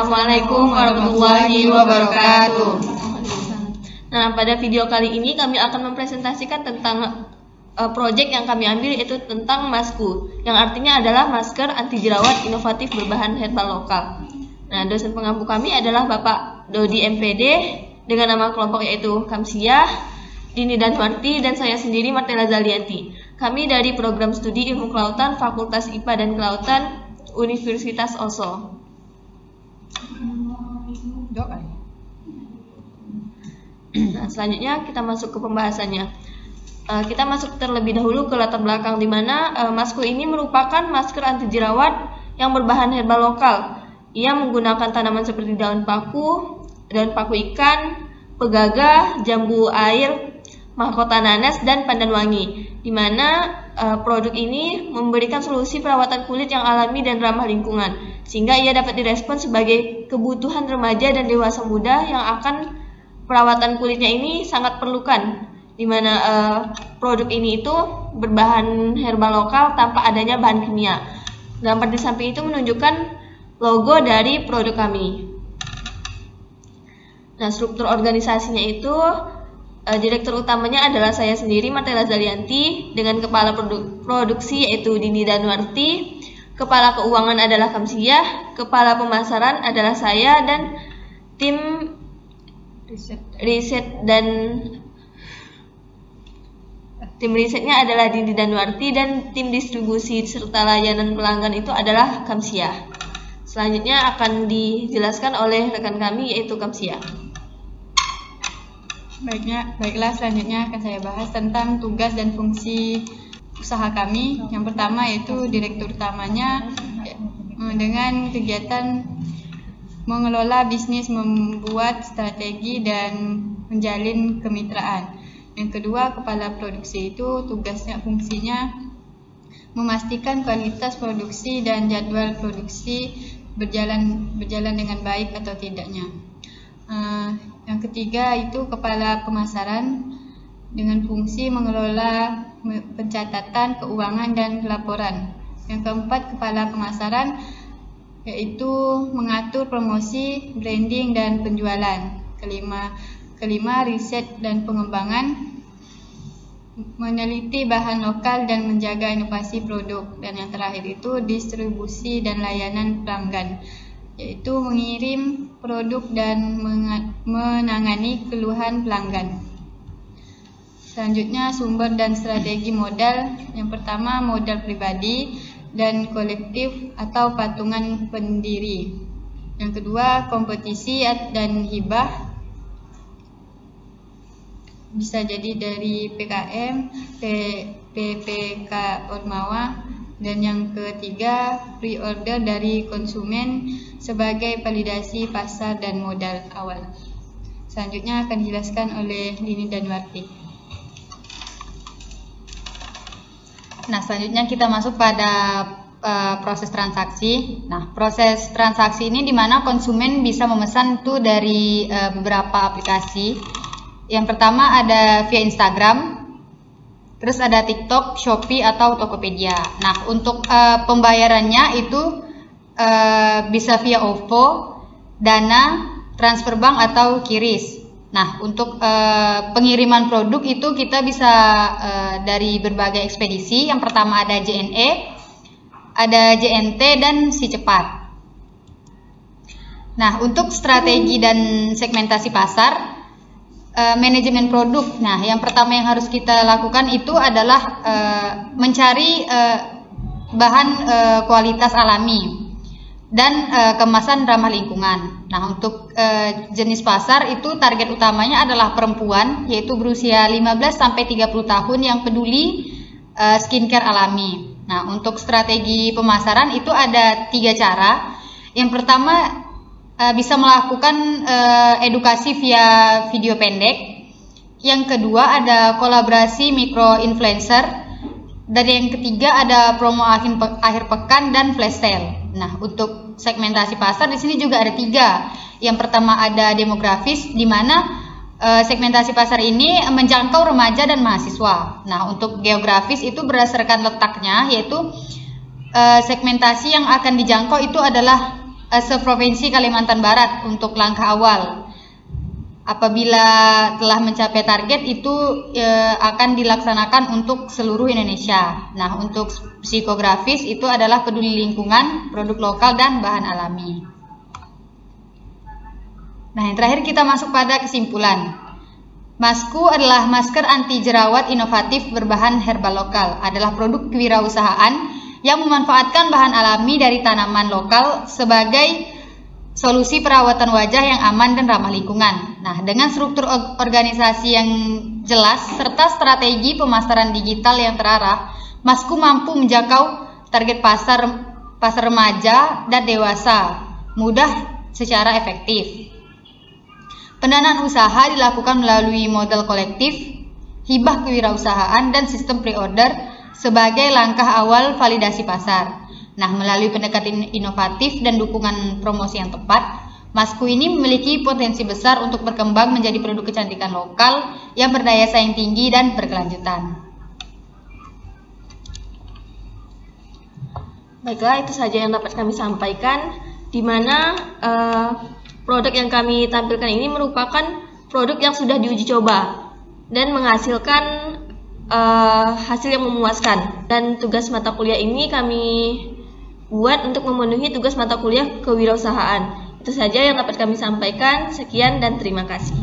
Assalamualaikum warahmatullahi wabarakatuh. Nah, pada video kali ini kami akan mempresentasikan tentang proyek yang kami ambil, yaitu tentang Masku, yang artinya adalah masker anti jerawat inovatif berbahan herbal lokal. Nah, dosen pengampu kami adalah Bapak Dodi MPD dengan nama kelompok yaitu Kamsiah, Dini Danwarti, dan saya sendiri Martella Zalianti. Kami dari program studi Ilmu Kelautan Fakultas IPA dan Kelautan Universitas Oslo. Nah, selanjutnya kita masuk ke pembahasannya. Kita masuk terlebih dahulu ke latar belakang, di mana Masku ini merupakan masker anti jerawat yang berbahan herbal lokal. Ia menggunakan tanaman seperti daun paku ikan, pegaga, jambu air, mahkota nanas, dan pandan wangi, di mana produk ini memberikan solusi perawatan kulit yang alami dan ramah lingkungan, sehingga ia dapat direspon sebagai kebutuhan remaja dan dewasa muda yang akan perawatan kulitnya ini sangat perlukan, di mana produk ini itu berbahan herbal lokal tanpa adanya bahan kimia. Gambar di samping itu menunjukkan logo dari produk kami. Nah, struktur organisasinya itu direktur utamanya adalah saya sendiri Martella Zalianti, dengan kepala produksi yaitu Dini Danwarti, kepala keuangan adalah Kamsiah, kepala pemasaran adalah saya, dan tim risetnya adalah Dini Danwarti, dan tim distribusi serta layanan pelanggan itu adalah Kamsiah. Selanjutnya akan dijelaskan oleh rekan kami yaitu Kamsiah. Baiklah, selanjutnya akan saya bahas tentang tugas dan fungsi usaha kami. Yang pertama yaitu direktur utamanya dengan kegiatan mengelola bisnis, membuat strategi, dan menjalin kemitraan. Yang kedua, kepala produksi itu fungsinya memastikan kualitas produksi dan jadwal produksi berjalan dengan baik atau tidaknya. Yang ketiga itu kepala pemasaran dengan fungsi mengelola pencatatan, keuangan, dan pelaporan. Yang keempat, kepala pemasaran yaitu mengatur promosi, branding, dan penjualan. Kelima, riset dan pengembangan, meneliti bahan lokal dan menjaga inovasi produk. Dan yang terakhir itu distribusi dan layanan pelanggan, yaitu mengirim produk dan menangani keluhan pelanggan. Selanjutnya, sumber dan strategi modal. Yang pertama, modal pribadi dan kolektif atau patungan pendiri. Yang kedua, kompetisi dan hibah, bisa jadi dari PKM, PPK Ormawa. Dan yang ketiga, pre-order dari konsumen sebagai validasi pasar dan modal awal. Selanjutnya akan dijelaskan oleh Dini Danwarti. Nah, selanjutnya kita masuk pada proses transaksi. Nah, proses transaksi ini di mana konsumen bisa memesan tuh dari beberapa aplikasi. Yang pertama ada via Instagram, terus ada TikTok, Shopee, atau Tokopedia. Nah, untuk pembayarannya itu bisa via OVO, Dana, transfer bank, atau QRIS. Nah, untuk pengiriman produk itu kita bisa dari berbagai ekspedisi. Yang pertama ada JNE, ada JNT, dan Si Cepat. Nah, untuk strategi dan segmentasi pasar, manajemen produk. Nah, yang pertama yang harus kita lakukan itu adalah mencari bahan kualitas alami dan kemasan ramah lingkungan. Nah, untuk jenis pasar itu target utamanya adalah perempuan, yaitu berusia 15-30 tahun yang peduli skincare alami. Nah, untuk strategi pemasaran itu ada 3 cara. Yang pertama, bisa melakukan edukasi via video pendek. Yang kedua ada kolaborasi mikro influencer, dan yang ketiga ada promo akhir pekan dan flash sale. Nah, untuk segmentasi pasar di sini juga ada 3. Yang pertama ada demografis, di mana segmentasi pasar ini menjangkau remaja dan mahasiswa. Nah, untuk geografis itu berdasarkan letaknya, yaitu segmentasi yang akan dijangkau itu adalah seprovinsi Kalimantan Barat untuk langkah awal. Apabila telah mencapai target itu akan dilaksanakan untuk seluruh Indonesia. Nah, untuk psikografis itu adalah peduli lingkungan, produk lokal dan bahan alami. Nah, yang terakhir kita masuk pada kesimpulan. Masku adalah masker anti jerawat inovatif berbahan herbal lokal, adalah produk kewirausahaan yang memanfaatkan bahan alami dari tanaman lokal sebagai solusi perawatan wajah yang aman dan ramah lingkungan. Nah, dengan struktur organisasi yang jelas serta strategi pemasaran digital yang terarah, Masku mampu menjangkau target pasar remaja dan dewasa mudah secara efektif. Pendanaan usaha dilakukan melalui model kolektif, hibah kewirausahaan dan sistem pre-order sebagai langkah awal validasi pasar. Nah, melalui pendekatan inovatif dan dukungan promosi yang tepat, Masku ini memiliki potensi besar untuk berkembang menjadi produk kecantikan lokal yang berdaya saing tinggi dan berkelanjutan. Baiklah, itu saja yang dapat kami sampaikan, di mana produk yang kami tampilkan ini merupakan produk yang sudah diuji coba dan menghasilkan hasil yang memuaskan. Dan tugas mata kuliah ini kami buat untuk memenuhi tugas mata kuliah kewirausahaan. Itu saja yang dapat kami sampaikan. Sekian dan terima kasih.